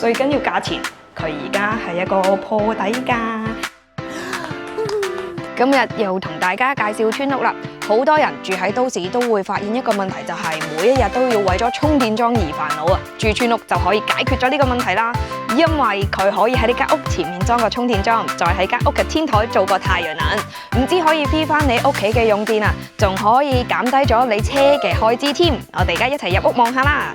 最緊要價錢，佢而家係一個破底價。今日又同大家介紹村屋啦。好多人住喺都市都會發現一個問題，就係每一日都要為咗充電樁而煩惱啊！住村屋就可以解決咗呢個問題啦，因為佢可以喺呢間屋前面裝個充電樁，再喺間屋嘅天台做個太陽能，唔止可以 free 翻你屋企嘅用電啊，仲可以減低咗你車嘅開支添。我哋而家一齊入屋望下啦！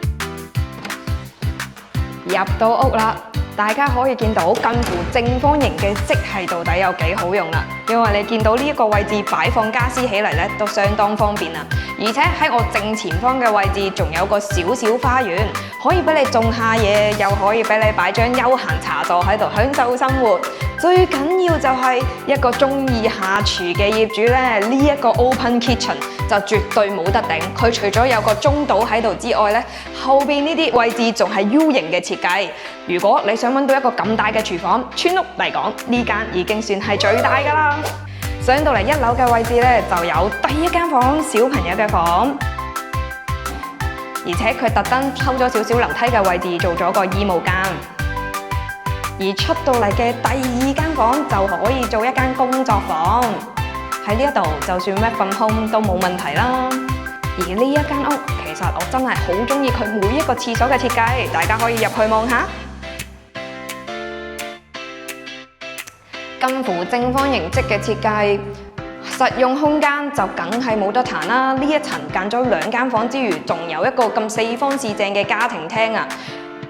入到屋啦，大家可以見到近乎正方形嘅積係到底有幾好用啦，因為你見到呢一個位置擺放家私起嚟咧都相當方便啊，而且喺我正前方嘅位置仲有個小小花園，可以俾你種下嘢，又可以俾你擺張休閒茶座喺度享受生活。最緊要就係一個中意下廚嘅業主咧，呢一個 open kitchen 就絕對冇得頂。佢除咗有個中島喺度之外咧，後邊呢啲位置仲係 U 型嘅設計。如果你想揾到一個咁大嘅廚房，村屋嚟講呢間已經算係最大㗎啦。上到嚟1樓嘅位置咧，就有第一間房，小朋友嘅房，而且佢特登抽咗少少樓梯嘅位置做咗個衣帽間。而出到嚟嘅第2間房就可以做一間工作房，喺呢一度就算 work from home 都冇問題啦。而呢一間屋其實我真係好中意佢每一個廁所嘅設計，大家可以入去望下。近乎正方形積嘅設計，實用空間就梗係冇得彈啦。呢一層間咗2間房之餘，仲有一個咁四方四正嘅家庭廳啊！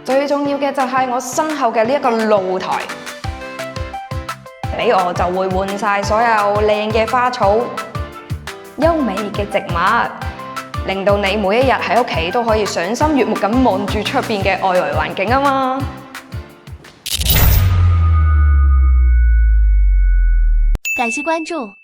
最重要嘅就係我身後嘅呢一個露台，俾我就會換晒所有靚嘅花草、優美嘅植物，令到你每一日喺屋企都可以賞心悅目咁望住出邊嘅外圍環境啊嘛！感謝關注。